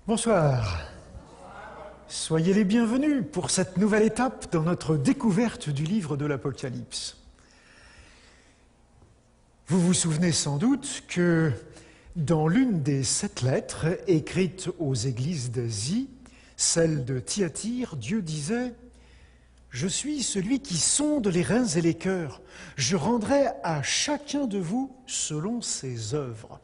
Bonsoir. Soyez les bienvenus pour cette nouvelle étape dans notre découverte du livre de l'Apocalypse. Vous vous souvenez sans doute que dans l'une des 7 lettres écrites aux églises d'Asie, celle de Thyatire, Dieu disait « Je suis celui qui sonde les reins et les cœurs. Je rendrai à chacun de vous selon ses œuvres. »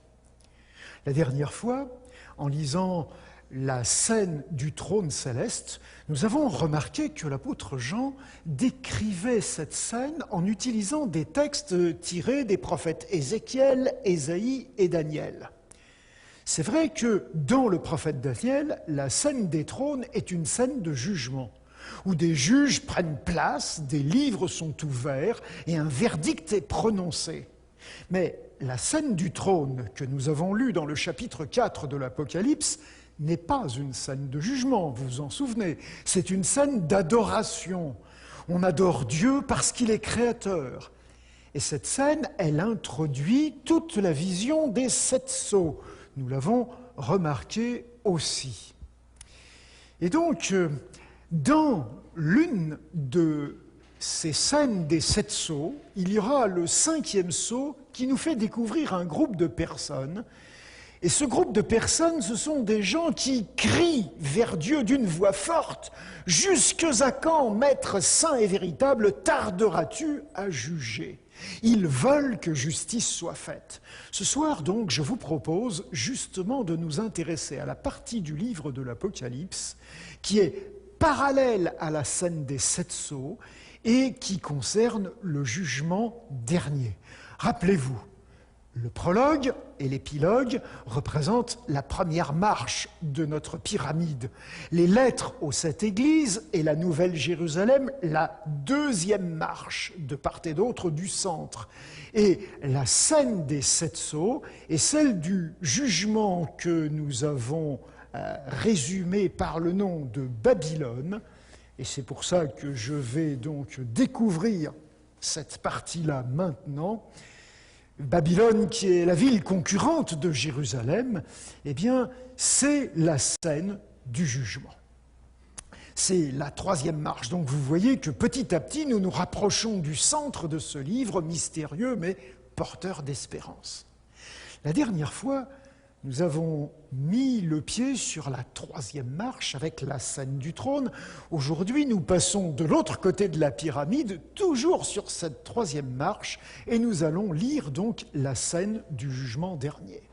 La dernière fois, en lisant la scène du trône céleste, nous avons remarqué que l'apôtre Jean décrivait cette scène en utilisant des textes tirés des prophètes Ézéchiel, Ésaïe et Daniel. C'est vrai que dans le prophète Daniel, la scène des trônes est une scène de jugement, où des juges prennent place, des livres sont ouverts et un verdict est prononcé. Mais la scène du trône que nous avons lue dans le chapitre 4 de l'Apocalypse n'est pas une scène de jugement, vous vous en souvenez. C'est une scène d'adoration. On adore Dieu parce qu'il est créateur. Et cette scène, elle introduit toute la vision des 7 sceaux. Nous l'avons remarqué aussi. Et donc, dans l'une de ces scènes des 7 sceaux, il y aura le 5e sceau qui nous fait découvrir un groupe de personnes. Et ce groupe de personnes, ce sont des gens qui crient vers Dieu d'une voix forte « Jusque à quand, Maître saint et véritable, tarderas-tu à juger ?» Ils veulent que justice soit faite. Ce soir, donc, je vous propose justement de nous intéresser à la partie du livre de l'Apocalypse qui est parallèle à la scène des 7 sceaux et qui concerne le jugement dernier. Rappelez-vous, le prologue et l'épilogue représentent la première marche de notre pyramide. Les lettres aux 7 églises et la Nouvelle Jérusalem, la 2e marche de part et d'autre du centre. Et la scène des 7 sceaux est celle du jugement que nous avons résumé par le nom de Babylone. Et c'est pour ça que je vais donc découvrir cette partie-là maintenant. Babylone, qui est la ville concurrente de Jérusalem, eh bien, c'est la scène du jugement. C'est la 3e marche. Donc vous voyez que petit à petit, nous nous rapprochons du centre de ce livre mystérieux, mais porteur d'espérance. La dernière fois, nous avons mis le pied sur la 3e marche avec la scène du trône. Aujourd'hui, nous passons de l'autre côté de la pyramide, toujours sur cette 3e marche, et nous allons lire donc la scène du jugement dernier.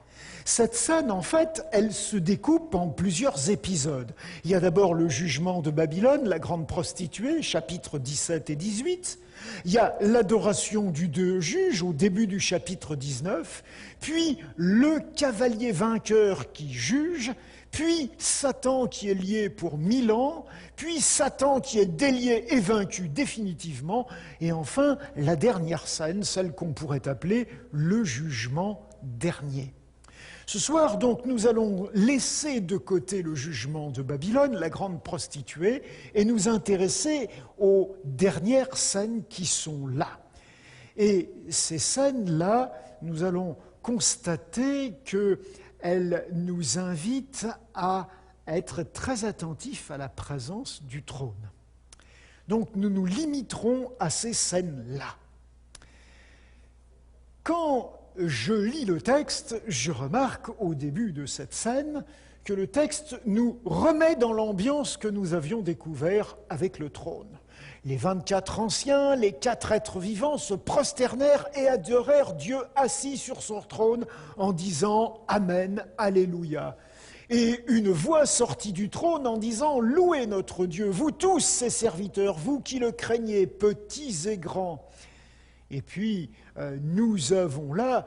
Cette scène, en fait, elle se découpe en plusieurs épisodes. Il y a d'abord le jugement de Babylone, la grande prostituée, chapitres 17 et 18. Il y a l'adoration du Dieu juge au début du chapitre 19, puis le cavalier vainqueur qui juge, puis Satan qui est lié pour 1000 ans, puis Satan qui est délié et vaincu définitivement, et enfin la dernière scène, celle qu'on pourrait appeler le jugement dernier. Ce soir, donc, nous allons laisser de côté le jugement de Babylone, la grande prostituée, et nous intéresser aux dernières scènes qui sont là. Et ces scènes-là, nous allons constater qu'elles nous invitent à être très attentifs à la présence du trône. Donc, nous nous limiterons à ces scènes-là. Quand je lis le texte, je remarque au début de cette scène que le texte nous remet dans l'ambiance que nous avions découvert avec le trône. Les 24 anciens, les 4 êtres vivants se prosternèrent et adorèrent Dieu assis sur son trône en disant « Amen, Alléluia ». Et une voix sortit du trône en disant « Louez notre Dieu, vous tous ses serviteurs, vous qui le craignez, petits et grands ». Et puis, nous avons là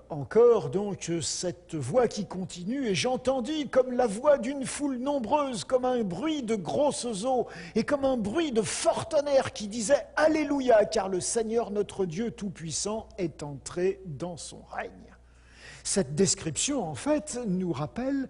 encore donc cette voix qui continue, et j'entendis comme la voix d'une foule nombreuse, comme un bruit de grosses eaux, et comme un bruit de fort tonnerre qui disait « Alléluia, car le Seigneur notre Dieu Tout-Puissant est entré dans son règne ». Cette description, en fait, nous rappelle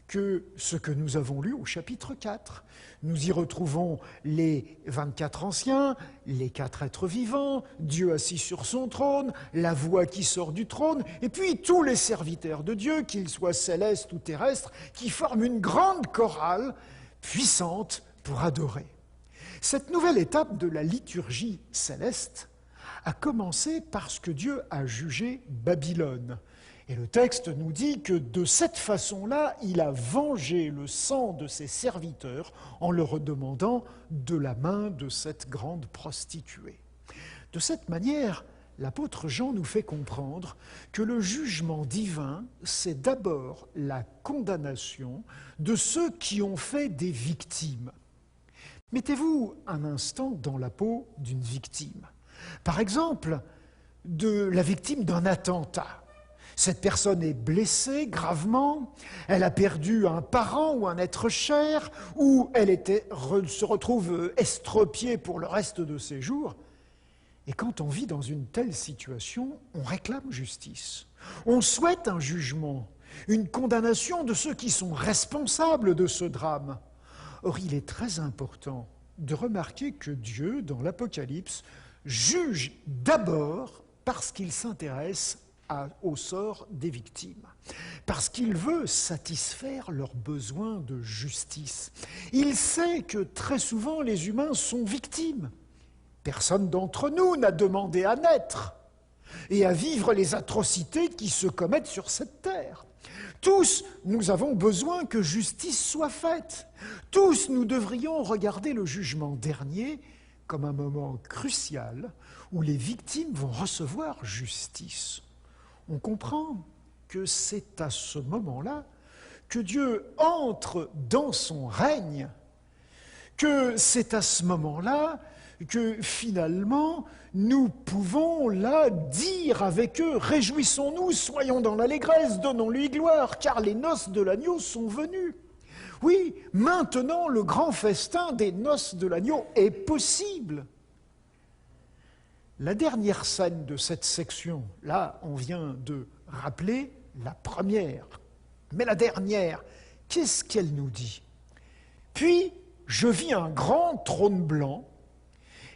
que ce que nous avons lu au chapitre 4. Nous y retrouvons les 24 anciens, les 4 êtres vivants, Dieu assis sur son trône, la voix qui sort du trône, et puis tous les serviteurs de Dieu, qu'ils soient célestes ou terrestres, qui forment une grande chorale puissante pour adorer. Cette nouvelle étape de la liturgie céleste a commencé parce que Dieu a jugé Babylone. Et le texte nous dit que de cette façon-là, il a vengé le sang de ses serviteurs en leur demandant de la main de cette grande prostituée. De cette manière, l'apôtre Jean nous fait comprendre que le jugement divin, c'est d'abord la condamnation de ceux qui ont fait des victimes. Mettez-vous un instant dans la peau d'une victime. Par exemple, de la victime d'un attentat. Cette personne est blessée gravement, elle a perdu un parent ou un être cher, ou se retrouve estropiée pour le reste de ses jours. Et quand on vit dans une telle situation, on réclame justice. On souhaite un jugement, une condamnation de ceux qui sont responsables de ce drame. Or, il est très important de remarquer que Dieu, dans l'Apocalypse, juge d'abord parce qu'il s'intéresse au sort des victimes, parce qu'il veut satisfaire leurs besoins de justice. Il sait que très souvent les humains sont victimes. Personne d'entre nous n'a demandé à naître et à vivre les atrocités qui se commettent sur cette terre. Tous, nous avons besoin que justice soit faite. Tous, nous devrions regarder le jugement dernier comme un moment crucial où les victimes vont recevoir justice. On comprend que c'est à ce moment-là que Dieu entre dans son règne, que c'est à ce moment-là que finalement nous pouvons là dire avec eux « Réjouissons-nous, soyons dans l'allégresse, donnons-lui gloire, car les noces de l'agneau sont venues. » Oui, maintenant le grand festin des noces de l'agneau est possible. La dernière scène de cette section, là, on vient de rappeler la première. Mais la dernière, qu'est-ce qu'elle nous dit? Puis, je vis un grand trône blanc,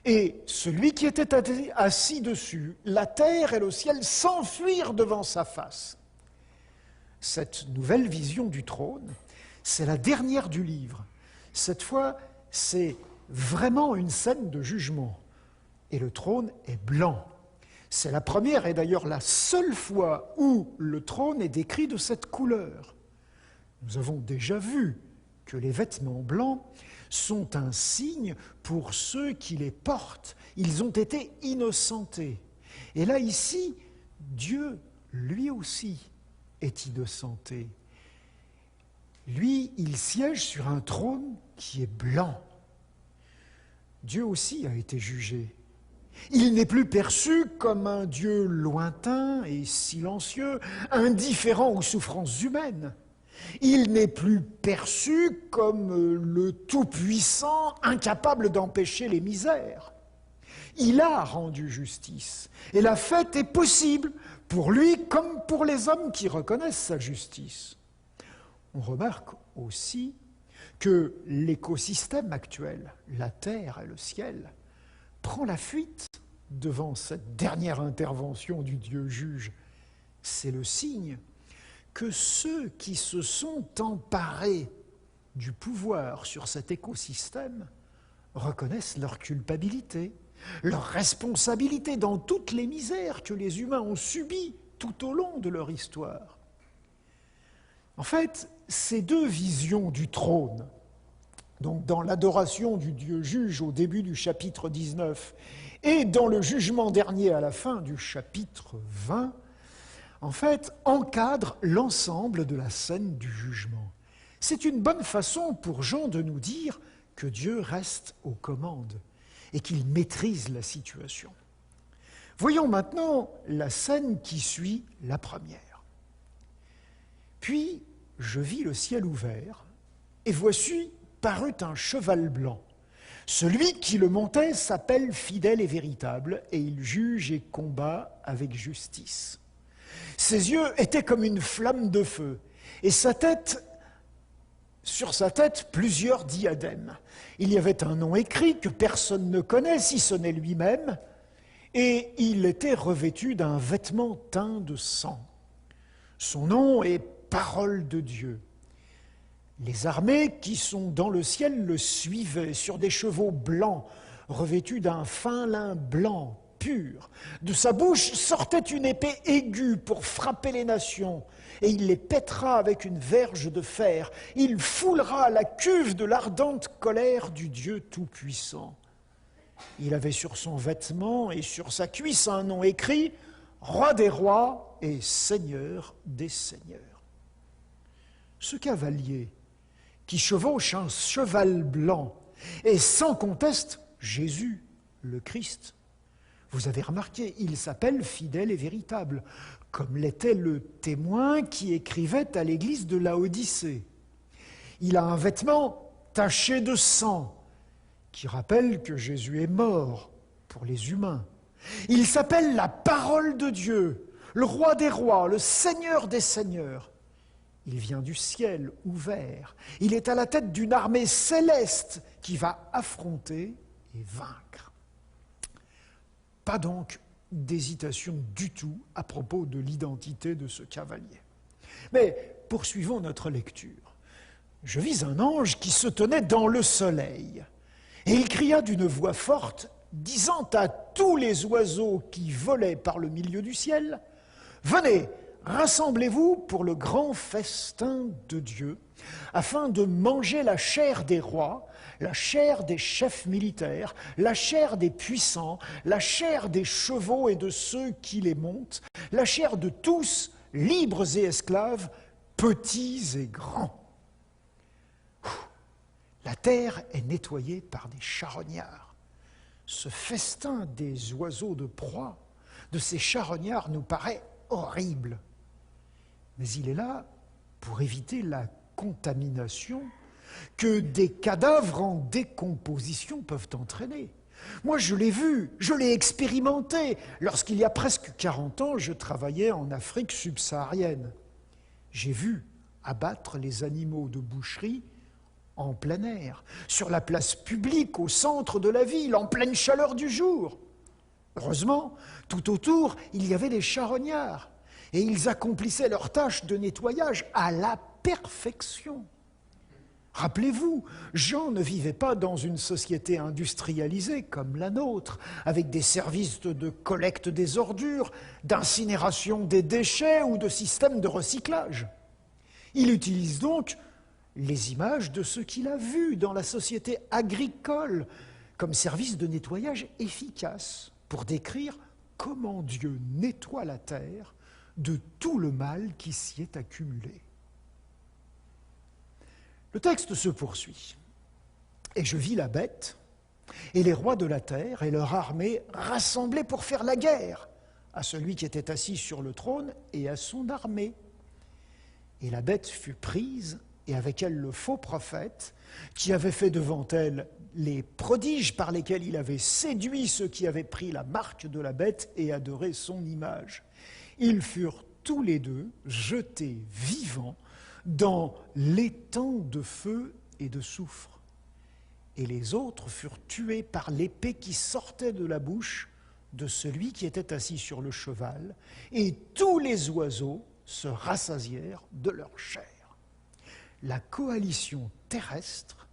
et celui qui était assis dessus, la terre et le ciel s'enfuirent devant sa face. Cette nouvelle vision du trône, c'est la dernière du livre. Cette fois, c'est vraiment une scène de jugement. Et le trône est blanc. C'est la première et d'ailleurs la seule fois où le trône est décrit de cette couleur. Nous avons déjà vu que les vêtements blancs sont un signe pour ceux qui les portent. Ils ont été innocentés. Et là, ici, Dieu, lui aussi, est innocenté. Lui, il siège sur un trône qui est blanc. Dieu aussi a été jugé. Il n'est plus perçu comme un Dieu lointain et silencieux, indifférent aux souffrances humaines. Il n'est plus perçu comme le Tout-Puissant, incapable d'empêcher les misères. Il a rendu justice, et la fête est possible pour lui comme pour les hommes qui reconnaissent sa justice. On remarque aussi que l'écosystème actuel, la terre et le ciel, prend la fuite devant cette dernière intervention du Dieu juge. C'est le signe que ceux qui se sont emparés du pouvoir sur cet écosystème reconnaissent leur culpabilité, leur responsabilité dans toutes les misères que les humains ont subies tout au long de leur histoire. En fait, ces deux visions du trône, donc dans l'adoration du Dieu juge au début du chapitre 19 et dans le jugement dernier à la fin du chapitre 20, en fait, encadrent l'ensemble de la scène du jugement. C'est une bonne façon pour Jean de nous dire que Dieu reste aux commandes et qu'il maîtrise la situation. Voyons maintenant la scène qui suit la première. Puis, je vis le ciel ouvert, et voici parut un cheval blanc. Celui qui le montait s'appelle Fidèle et Véritable, et il juge et combat avec justice. Ses yeux étaient comme une flamme de feu, et sa tête sur sa tête plusieurs diadèmes. Il y avait un nom écrit que personne ne connaît, si ce n'est lui-même, et il était revêtu d'un vêtement teint de sang. Son nom est Parole de Dieu. Les armées qui sont dans le ciel le suivaient sur des chevaux blancs, revêtus d'un fin lin blanc, pur. De sa bouche sortait une épée aiguë pour frapper les nations, et il les pètera avec une verge de fer. Il foulera la cuve de l'ardente colère du Dieu Tout-Puissant. Il avait sur son vêtement et sur sa cuisse un nom écrit « Roi des rois et Seigneur des seigneurs ». Ce cavalier qui chevauche un cheval blanc est sans conteste Jésus, le Christ. Vous avez remarqué, il s'appelle fidèle et véritable, comme l'était le témoin qui écrivait à l'église de Laodicée. Il a un vêtement taché de sang, qui rappelle que Jésus est mort pour les humains. Il s'appelle la parole de Dieu, le roi des rois, le seigneur des seigneurs. Il vient du ciel ouvert. Il est à la tête d'une armée céleste qui va affronter et vaincre. Pas donc d'hésitation du tout à propos de l'identité de ce cavalier. Mais poursuivons notre lecture. Je vis un ange qui se tenait dans le soleil, et il cria d'une voix forte, disant à tous les oiseaux qui volaient par le milieu du ciel, « Venez, rassemblez-vous pour le grand festin de Dieu, afin de manger la chair des rois, la chair des chefs militaires, la chair des puissants, la chair des chevaux et de ceux qui les montent, la chair de tous, libres et esclaves, petits et grands. » La terre est nettoyée par des charognards. Ce festin des oiseaux de proie, de ces charognards, nous paraît horrible. Mais il est là pour éviter la contamination que des cadavres en décomposition peuvent entraîner. Moi, je l'ai vu, je l'ai expérimenté. Lorsqu'il y a presque 40 ans, je travaillais en Afrique subsaharienne. J'ai vu abattre les animaux de boucherie en plein air, sur la place publique, au centre de la ville, en pleine chaleur du jour. Heureusement, tout autour, il y avait des charognards, et ils accomplissaient leur tâche de nettoyage à la perfection. Rappelez-vous, Jean ne vivait pas dans une société industrialisée comme la nôtre, avec des services de collecte des ordures, d'incinération des déchets ou de systèmes de recyclage. Il utilise donc les images de ce qu'il a vu dans la société agricole comme service de nettoyage efficace pour décrire comment Dieu nettoie la terre de tout le mal qui s'y est accumulé. Le texte se poursuit. « Et je vis la bête et les rois de la terre et leur armée rassemblés pour faire la guerre à celui qui était assis sur le trône et à son armée. Et la bête fut prise, et avec elle le faux prophète, qui avait fait devant elle les prodiges par lesquels il avait séduit ceux qui avaient pris la marque de la bête et adoré son image. Ils furent tous les deux jetés vivants dans l'étang de feu et de soufre. Et les autres furent tués par l'épée qui sortait de la bouche de celui qui était assis sur le cheval, et tous les oiseaux se rassasièrent de leur chair. » La coalition terrestre,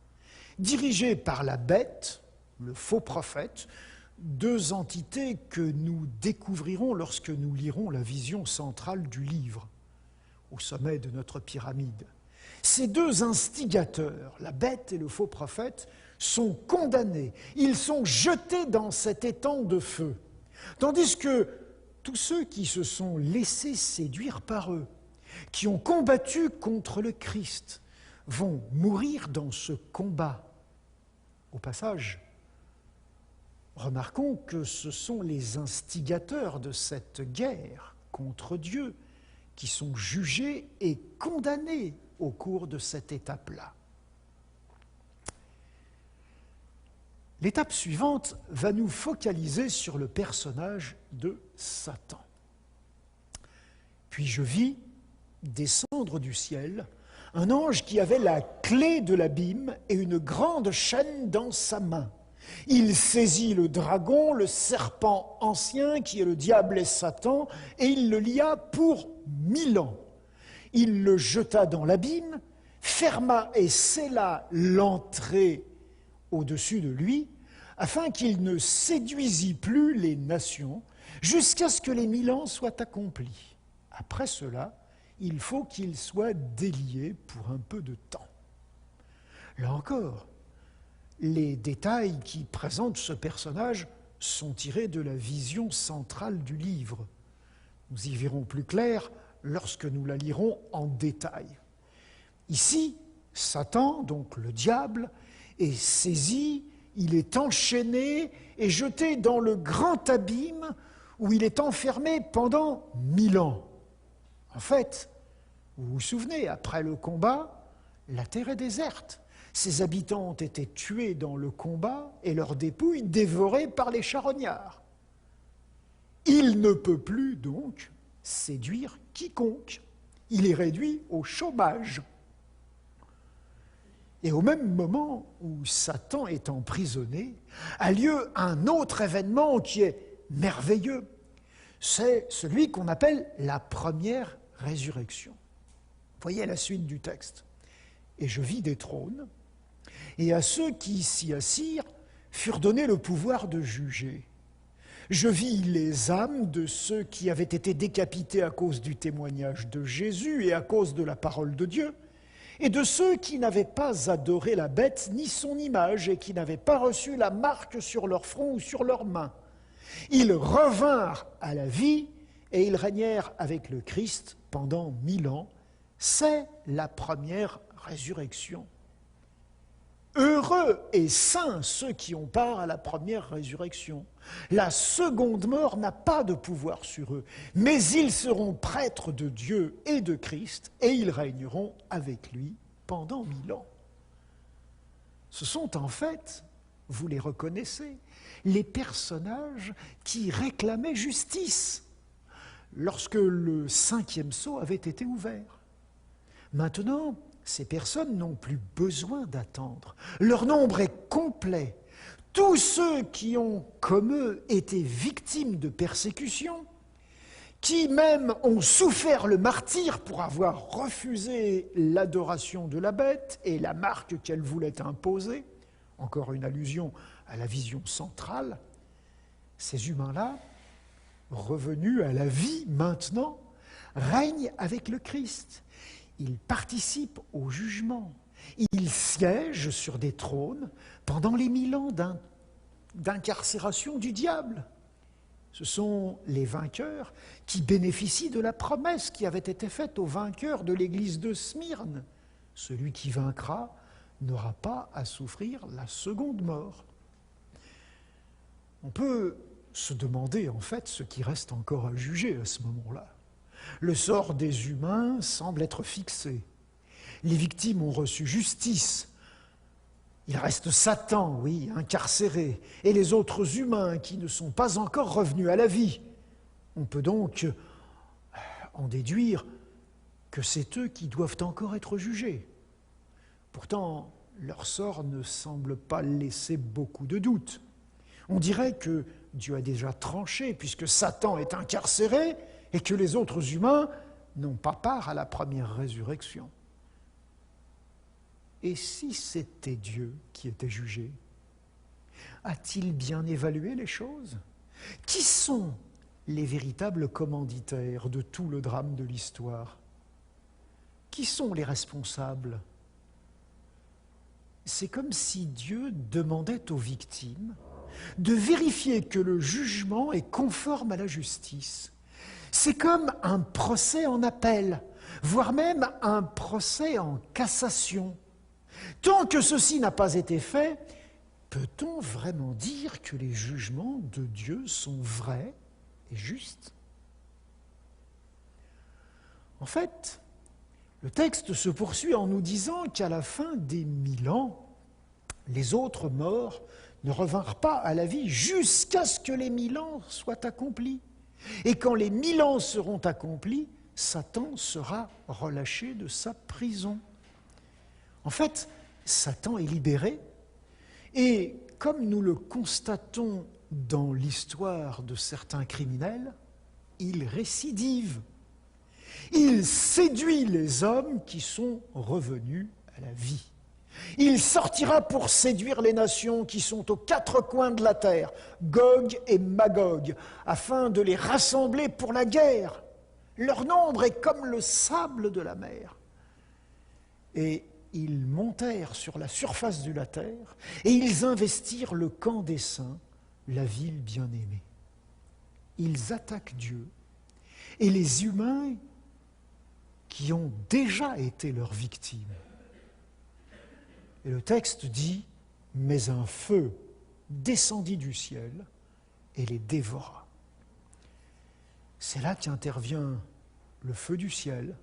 dirigée par la bête, le faux prophète, deux entités que nous découvrirons lorsque nous lirons la vision centrale du livre, au sommet de notre pyramide. Ces deux instigateurs, la bête et le faux prophète, sont condamnés, ils sont jetés dans cet étang de feu, tandis que tous ceux qui se sont laissés séduire par eux, qui ont combattu contre le Christ, vont mourir dans ce combat. Au passage, remarquons que ce sont les instigateurs de cette guerre contre Dieu qui sont jugés et condamnés au cours de cette étape-là. L'étape suivante va nous focaliser sur le personnage de Satan. Puis je vis descendre du ciel un ange qui avait la clé de l'abîme et une grande chaîne dans sa main. Il saisit le dragon, le serpent ancien, qui est le diable et Satan, et il le lia pour 1000 ans. Il le jeta dans l'abîme, ferma et scella l'entrée au-dessus de lui, afin qu'il ne séduisît plus les nations, jusqu'à ce que les 1000 ans soient accomplis. Après cela, il faut qu'il soit délié pour un peu de temps. Là encore, les détails qui présentent ce personnage sont tirés de la vision centrale du livre. Nous y verrons plus clair lorsque nous la lirons en détail. Ici, Satan, donc le diable, est saisi, il est enchaîné et jeté dans le grand abîme où il est enfermé pendant 1000 ans. En fait, vous vous souvenez, après le combat, la terre est déserte. Ses habitants ont été tués dans le combat et leurs dépouilles dévorées par les charognards. Il ne peut plus donc séduire quiconque. Il est réduit au chômage. Et au même moment où Satan est emprisonné, a lieu un autre événement qui est merveilleux. C'est celui qu'on appelle la première résurrection. Voyez la suite du texte. « Et je vis des trônes, et à ceux qui s'y assirent furent donnés le pouvoir de juger. Je vis les âmes de ceux qui avaient été décapités à cause du témoignage de Jésus et à cause de la parole de Dieu, et de ceux qui n'avaient pas adoré la bête ni son image et qui n'avaient pas reçu la marque sur leur front ou sur leurs mains. Ils revinrent à la vie et ils régnèrent avec le Christ pendant 1000 ans. C'est la première résurrection. Heureux et saints ceux qui ont part à la première résurrection. La seconde mort n'a pas de pouvoir sur eux, mais ils seront prêtres de Dieu et de Christ, et ils régneront avec lui pendant 1000 ans. Ce sont en fait, vous les reconnaissez, les personnages qui réclamaient justice lorsque le 5e sceau avait été ouvert. Maintenant, ces personnes n'ont plus besoin d'attendre. Leur nombre est complet. Tous ceux qui ont, comme eux, été victimes de persécutions, qui même ont souffert le martyre pour avoir refusé l'adoration de la bête et la marque qu'elle voulait imposer, encore une allusion à la vision centrale, ces humains-là, revenus à la vie maintenant, règnent avec le Christ. Ils participent au jugement. Ils siègent sur des trônes pendant les 1000 ans d'incarcération du diable. Ce sont les vainqueurs qui bénéficient de la promesse qui avait été faite aux vainqueurs de l'église de Smyrne. Celui qui vaincra n'aura pas à souffrir la seconde mort. On peut se demander en fait ce qui reste encore à juger à ce moment-là. Le sort des humains semble être fixé. Les victimes ont reçu justice. Il reste Satan, oui, incarcéré, et les autres humains qui ne sont pas encore revenus à la vie. On peut donc en déduire que c'est eux qui doivent encore être jugés. Pourtant, leur sort ne semble pas laisser beaucoup de doutes. On dirait que Dieu a déjà tranché, puisque Satan est incarcéré, et que les autres humains n'ont pas part à la première résurrection. Et si c'était Dieu qui était jugé, a-t-il bien évalué les choses? Qui sont les véritables commanditaires de tout le drame de l'histoire? Qui sont les responsables? C'est comme si Dieu demandait aux victimes de vérifier que le jugement est conforme à la justice. C'est comme un procès en appel, voire même un procès en cassation. Tant que ceci n'a pas été fait, peut-on vraiment dire que les jugements de Dieu sont vrais et justes? En fait, le texte se poursuit en nous disant qu'à la fin des 1000 ans, les autres morts ne revinrent pas à la vie jusqu'à ce que les 1000 ans soient accomplis. Et quand les 1000 ans seront accomplis, Satan sera relâché de sa prison. En fait, Satan est libéré, et comme nous le constatons dans l'histoire de certains criminels, il récidive. Il séduit les hommes qui sont revenus à la vie. Il sortira pour séduire les nations qui sont aux quatre coins de la terre, Gog et Magog, afin de les rassembler pour la guerre. Leur nombre est comme le sable de la mer. Et ils montèrent sur la surface de la terre, et ils investirent le camp des saints, la ville bien-aimée. Ils attaquent Dieu, et les humains qui ont déjà été leurs victimes. Et le texte dit, « Mais un feu descendit du ciel et les dévora. » C'est là qu'intervient le feu du ciel,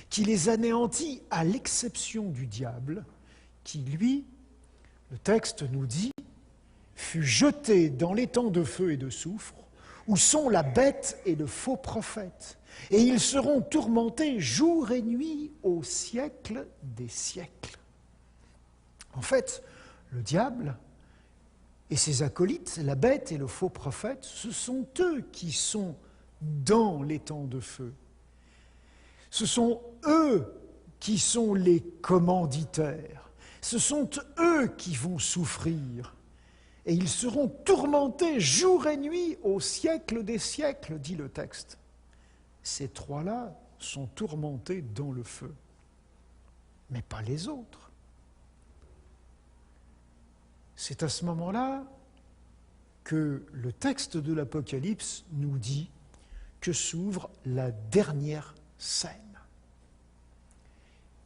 qui les anéantit à l'exception du diable, qui, lui, le texte nous dit, fut jeté dans l'étang de feu et de soufre, où sont la bête et le faux prophète, et ils seront tourmentés jour et nuit au siècle des siècles. En fait, le diable et ses acolytes, la bête et le faux prophète, ce sont eux qui sont dans l'étang de feu. Ce sont eux qui sont les commanditaires. Ce sont eux qui vont souffrir. Et ils seront tourmentés jour et nuit au siècle des siècles, dit le texte. Ces trois-là sont tourmentés dans le feu, mais pas les autres. C'est à ce moment-là que le texte de l'Apocalypse nous dit que s'ouvre la dernière scène.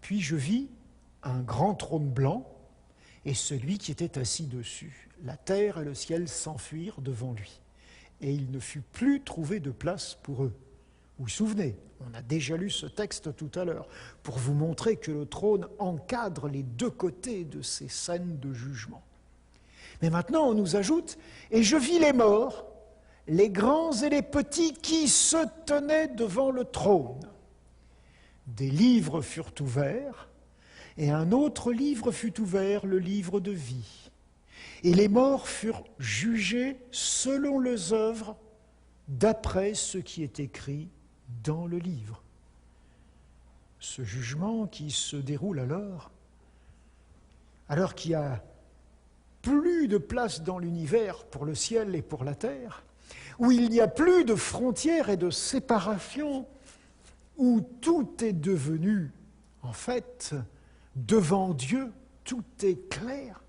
Puis je vis un grand trône blanc et celui qui était assis dessus. La terre et le ciel s'enfuirent devant lui, et il ne fut plus trouvé de place pour eux. Vous vous souvenez, on a déjà lu ce texte tout à l'heure, pour vous montrer que le trône encadre les deux côtés de ces scènes de jugement. Mais maintenant, on nous ajoute « Et je vis les morts, les grands et les petits qui se tenaient devant le trône. Des livres furent ouverts, et un autre livre fut ouvert, le livre de vie. Et les morts furent jugés selon leurs œuvres, d'après ce qui est écrit dans le livre. » Ce jugement qui se déroule alors qu'il y a plus de place dans l'univers pour le ciel et pour la terre, où il n'y a plus de frontières et de séparation, où tout est devenu, en fait, devant Dieu, tout est clair.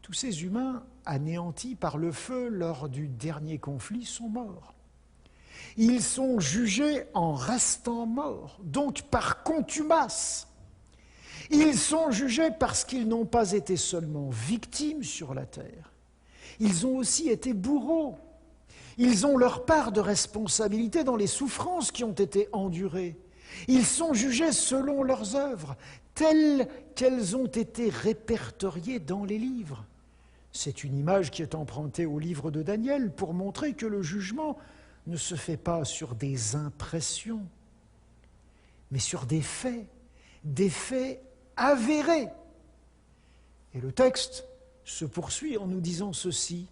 Tous ces humains anéantis par le feu lors du dernier conflit sont morts. Ils sont jugés en restant morts, donc par contumace. Ils sont jugés parce qu'ils n'ont pas été seulement victimes sur la terre, ils ont aussi été bourreaux. Ils ont leur part de responsabilité dans les souffrances qui ont été endurées. Ils sont jugés selon leurs œuvres, telles qu'elles ont été répertoriées dans les livres. C'est une image qui est empruntée au livre de Daniel pour montrer que le jugement ne se fait pas sur des impressions, mais sur des faits avérés. Et le texte se poursuit en nous disant ceci.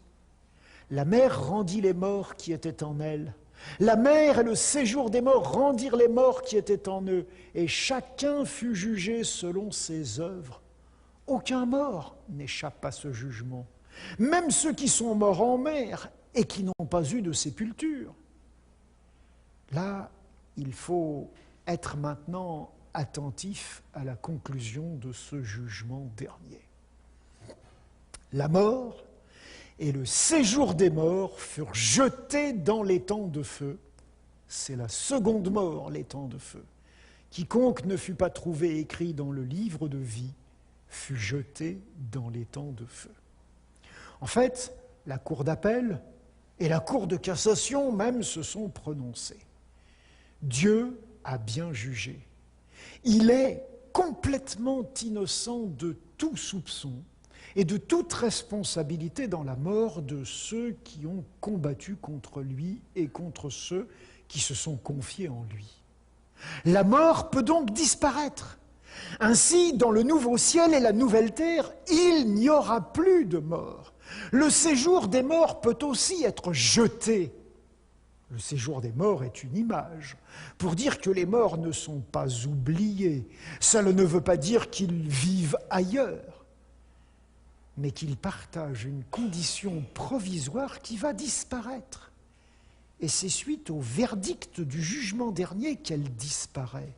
La mer rendit les morts qui étaient en elle. La mer et le séjour des morts rendirent les morts qui étaient en eux. Et chacun fut jugé selon ses œuvres. Aucun mort n'échappe à ce jugement. Même ceux qui sont morts en mer et qui n'ont pas eu de sépulture. Là, il faut être maintenant attentif à la conclusion de ce jugement dernier. La mort et le séjour des morts furent jetés dans l'étang de feu. C'est la seconde mort, l'étang de feu. Quiconque ne fut pas trouvé écrit dans le livre de vie fut jeté dans l'étang de feu. En fait, la cour d'appel et la cour de cassation même se sont prononcées. Dieu a bien jugé. Il est complètement innocent de tout soupçon et de toute responsabilité dans la mort de ceux qui ont combattu contre lui et contre ceux qui se sont confiés en lui. La mort peut donc disparaître. Ainsi, dans le nouveau ciel et la nouvelle terre, il n'y aura plus de mort. Le séjour des morts peut aussi être jeté. Le séjour des morts est une image pour dire que les morts ne sont pas oubliés. Cela ne veut pas dire qu'ils vivent ailleurs, mais qu'ils partagent une condition provisoire qui va disparaître. Et c'est suite au verdict du jugement dernier qu'elle disparaît.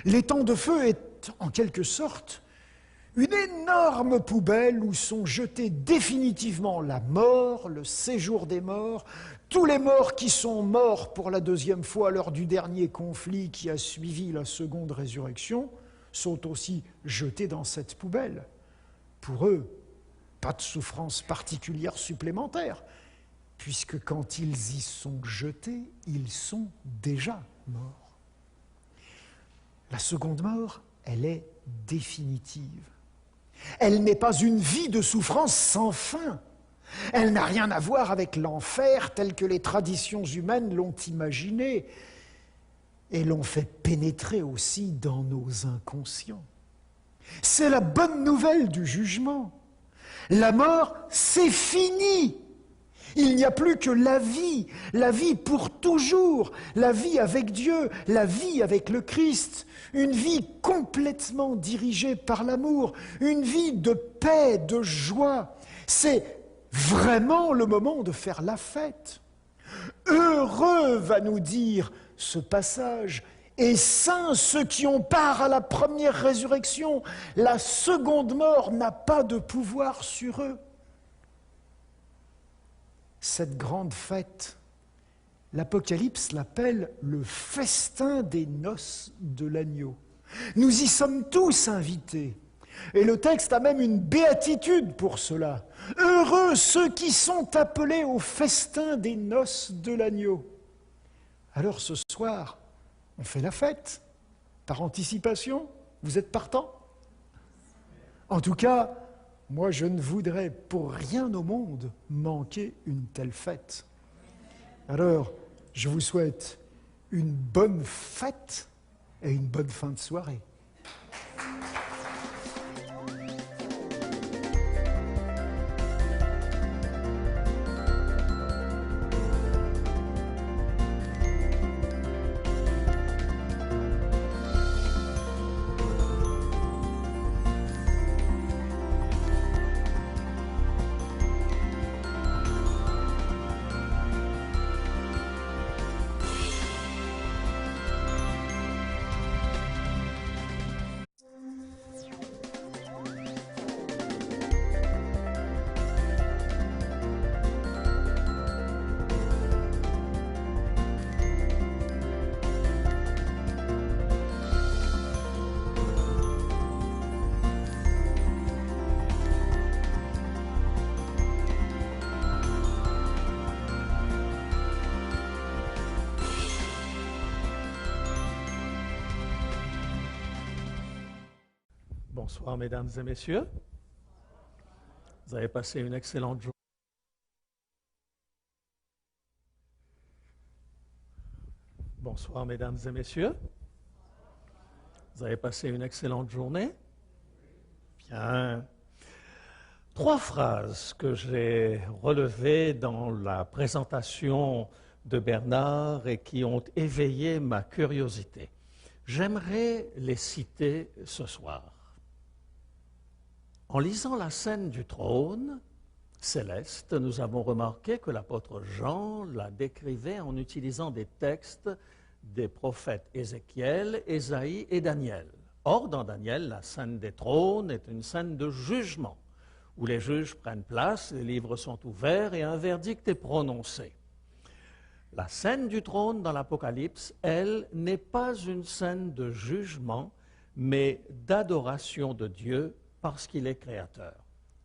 L'étang de feu est, en quelque sorte, une énorme poubelle où sont jetés définitivement la mort, le séjour des morts, tous les morts qui sont morts pour la deuxième fois lors du dernier conflit qui a suivi la seconde résurrection sont aussi jetés dans cette poubelle. Pour eux, pas de souffrance particulière supplémentaire, puisque quand ils y sont jetés, ils sont déjà morts. La seconde mort, elle est définitive. Elle n'est pas une vie de souffrance sans fin. Elle n'a rien à voir avec l'enfer tel que les traditions humaines l'ont imaginé et l'ont fait pénétrer aussi dans nos inconscients. C'est la bonne nouvelle du jugement. La mort, c'est fini. Il n'y a plus que la vie pour toujours, la vie avec Dieu, la vie avec le Christ, une vie complètement dirigée par l'amour, une vie de paix, de joie. C'est vraiment le moment de faire la fête. Heureux, va nous dire ce passage, et saints ceux qui ont part à la première résurrection. La seconde mort n'a pas de pouvoir sur eux. Cette grande fête, l'Apocalypse l'appelle le festin des noces de l'agneau. Nous y sommes tous invités. Et le texte a même une béatitude pour cela. Heureux ceux qui sont appelés au festin des noces de l'agneau. Alors ce soir, on fait la fête. Par anticipation, vous êtes partants? En tout cas, moi je ne voudrais pour rien au monde manquer une telle fête. Alors, je vous souhaite une bonne fête et une bonne fin de soirée. Bonsoir, mesdames et messieurs. Vous avez passé une excellente journée. Bonsoir, mesdames et messieurs. Vous avez passé une excellente journée. Bien. 3 phrases que j'ai relevées dans la présentation de Bernard et qui ont éveillé ma curiosité. J'aimerais les citer ce soir. En lisant la scène du trône céleste, nous avons remarqué que l'apôtre Jean la décrivait en utilisant des textes des prophètes Ézéchiel, Ésaïe et Daniel. Or, dans Daniel, la scène des trônes est une scène de jugement, où les juges prennent place, les livres sont ouverts et un verdict est prononcé. La scène du trône dans l'Apocalypse, elle, n'est pas une scène de jugement, mais d'adoration de Dieu, parce qu'il est créateur.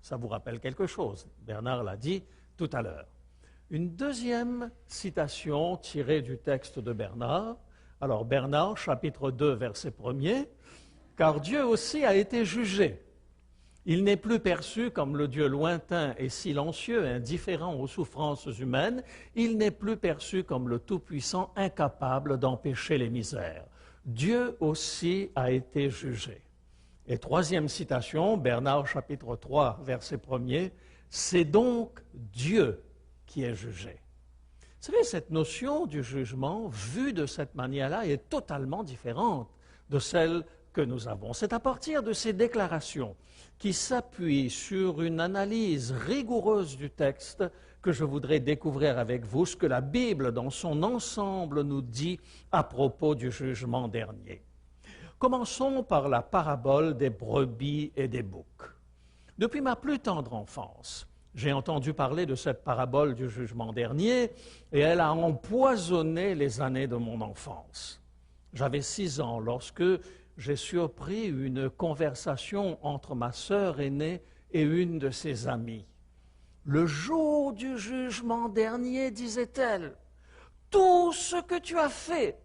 Ça vous rappelle quelque chose, Bernard l'a dit tout à l'heure. Une deuxième citation tirée du texte de Bernard. Alors Bernard, chapitre 2, verset 1er, « Car Dieu aussi a été jugé. Il n'est plus perçu comme le Dieu lointain et silencieux, indifférent aux souffrances humaines. Il n'est plus perçu comme le Tout-Puissant, incapable d'empêcher les misères. Dieu aussi a été jugé. » Et troisième citation, Bernard chapitre 3, verset 1er, « C'est donc Dieu qui est jugé. » Vous savez, cette notion du jugement, vue de cette manière-là, est totalement différente de celle que nous avons. C'est à partir de ces déclarations qui s'appuient sur une analyse rigoureuse du texte que je voudrais découvrir avec vous ce que la Bible dans son ensemble nous dit à propos du jugement dernier. Commençons par la parabole des brebis et des boucs. Depuis ma plus tendre enfance, j'ai entendu parler de cette parabole du jugement dernier et elle a empoisonné les années de mon enfance. J'avais 6 ans lorsque j'ai surpris une conversation entre ma sœur aînée et une de ses amies. « Le jour du jugement dernier, disait-elle, tout ce que tu as fait,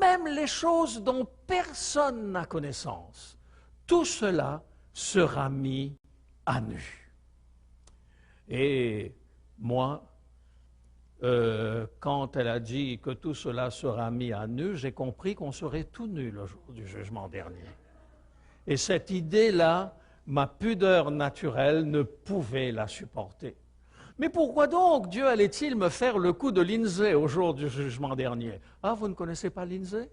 même les choses dont personne n'a connaissance, tout cela sera mis à nu. » Et moi, quand elle a dit que tout cela sera mis à nu, j'ai compris qu'on serait tout nu le jour du jugement dernier. Et cette idée-là, ma pudeur naturelle ne pouvait la supporter. Mais pourquoi donc Dieu allait-il me faire le coup de Lindsay au jour du jugement dernier? Ah, vous ne connaissez pas Lindsay?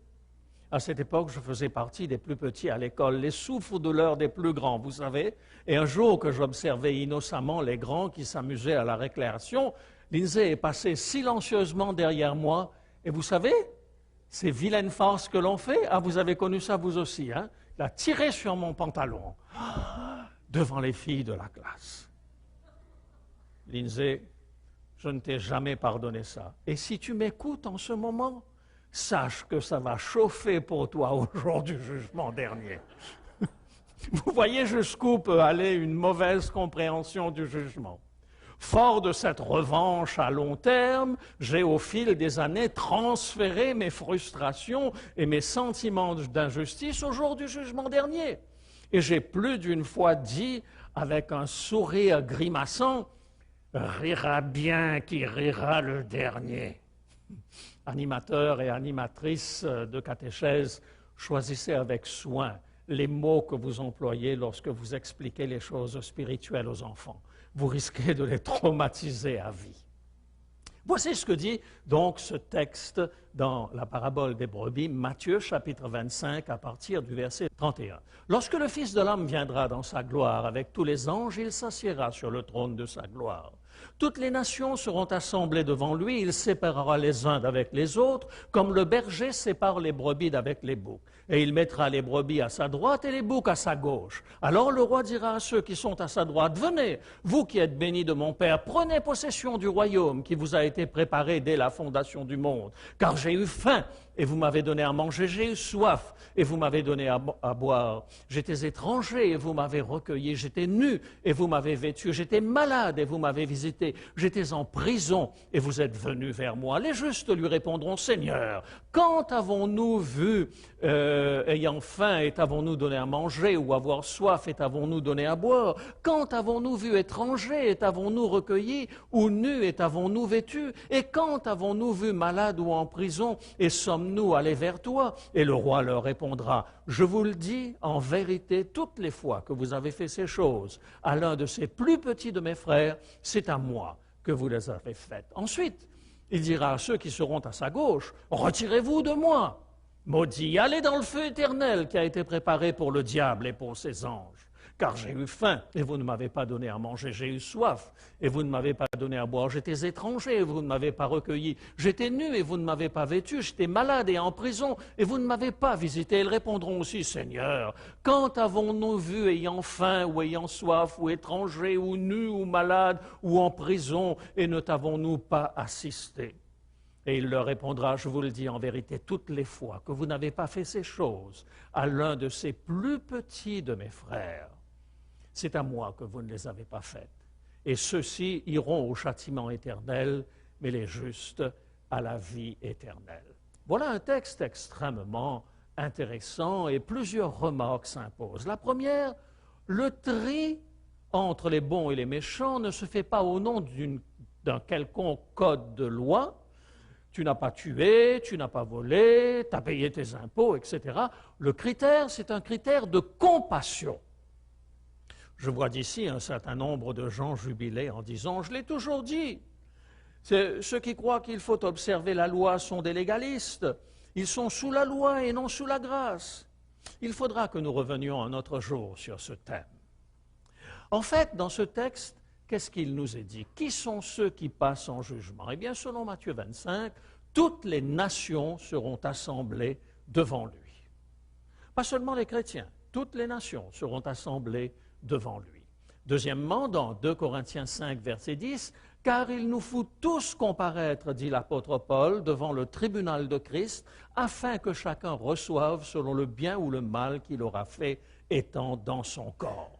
À cette époque, je faisais partie des plus petits à l'école, les souffres-douleurs des plus grands, vous savez. Et un jour que j'observais innocemment les grands qui s'amusaient à la récréation, Lindsay est passé silencieusement derrière moi. Et vous savez, ces vilaines farces que l'on fait, ah, vous avez connu ça vous aussi, hein? Il a tiré sur mon pantalon, devant les filles de la classe. Lindsay, je ne t'ai jamais pardonné ça. Et si tu m'écoutes en ce moment, sache que ça va chauffer pour toi au jour du jugement dernier. Vous voyez jusqu'où peut aller une mauvaise compréhension du jugement. Fort de cette revanche à long terme, j'ai au fil des années transféré mes frustrations et mes sentiments d'injustice au jour du jugement dernier. Et j'ai plus d'une fois dit, avec un sourire grimaçant, « Rira bien qui rira le dernier ». Animateurs et animatrices de catéchèse, choisissez avec soin les mots que vous employez lorsque vous expliquez les choses spirituelles aux enfants. Vous risquez de les traumatiser à vie. Voici ce que dit donc ce texte dans la parabole des brebis, Matthieu chapitre 25 à partir du verset 31. « Lorsque le Fils de l'homme viendra dans sa gloire avec tous les anges, il s'assiera sur le trône de sa gloire. Toutes les nations seront assemblées devant lui, il séparera les uns d'avec les autres, comme le berger sépare les brebis d'avec les boucs. Et il mettra les brebis à sa droite et les boucs à sa gauche. Alors le roi dira à ceux qui sont à sa droite, « Venez, vous qui êtes bénis de mon Père, prenez possession du royaume qui vous a été préparé dès la fondation du monde. Car j'ai eu faim, et vous m'avez donné à manger, j'ai eu soif, et vous m'avez donné à boire. J'étais étranger, et vous m'avez recueilli, j'étais nu, et vous m'avez vêtu, j'étais malade, et vous m'avez visité, j'étais en prison, et vous êtes venus vers moi. » Les justes lui répondront, « Seigneur, quand avons-nous vu ayant faim, et t'avons-nous donné à manger, ou avoir soif, et t'avons-nous donné à boire? Quand avons-nous vu étranger, et t'avons-nous recueilli, ou nu, et t'avons-nous vêtu? Et quand avons-nous vu malade ou en prison, et sommes-nous allés vers toi? » Et le roi leur répondra, « Je vous le dis, en vérité, toutes les fois que vous avez fait ces choses à l'un de ces plus petits de mes frères, c'est à moi que vous les avez faites. » Ensuite, il dira à ceux qui seront à sa gauche, « Retirez-vous de moi, maudits, allez dans le feu éternel qui a été préparé pour le diable et pour ses anges. Car j'ai eu faim, et vous ne m'avez pas donné à manger. J'ai eu soif, et vous ne m'avez pas donné à boire. J'étais étranger, et vous ne m'avez pas recueilli. J'étais nu, et vous ne m'avez pas vêtu. J'étais malade et en prison, et vous ne m'avez pas visité. » Ils répondront aussi, « Seigneur, quand avons-nous vu ayant faim, ou ayant soif, ou étranger, ou nu, ou malade, ou en prison, et ne t'avons-nous pas assisté ?» Et il leur répondra, « Je vous le dis en vérité, toutes les fois que vous n'avez pas fait ces choses à l'un de ces plus petits de mes frères, c'est à moi que vous ne les avez pas faites. Et ceux-ci iront au châtiment éternel, mais les justes à la vie éternelle. » Voilà un texte extrêmement intéressant et plusieurs remarques s'imposent. La première, le tri entre les bons et les méchants ne se fait pas au nom d'un quelconque code de loi. Tu n'as pas tué, tu n'as pas volé, tu as payé tes impôts, etc. Le critère, c'est un critère de compassion. Je vois d'ici un certain nombre de gens jubiler en disant « Je l'ai toujours dit ». Ceux qui croient qu'il faut observer la loi sont des légalistes. Ils sont sous la loi et non sous la grâce. Il faudra que nous revenions un autre jour sur ce thème. En fait, dans ce texte, qu'est-ce qu'il nous est dit? Qui sont ceux qui passent en jugement? Eh bien, selon Matthieu 25, toutes les nations seront assemblées devant lui. Pas seulement les chrétiens, toutes les nations seront assemblées devant lui. Deuxièmement, dans 2 Corinthiens 5, verset 10, « Car il nous faut tous comparaître, dit l'apôtre Paul, devant le tribunal de Christ, afin que chacun reçoive selon le bien ou le mal qu'il aura fait étant dans son corps. »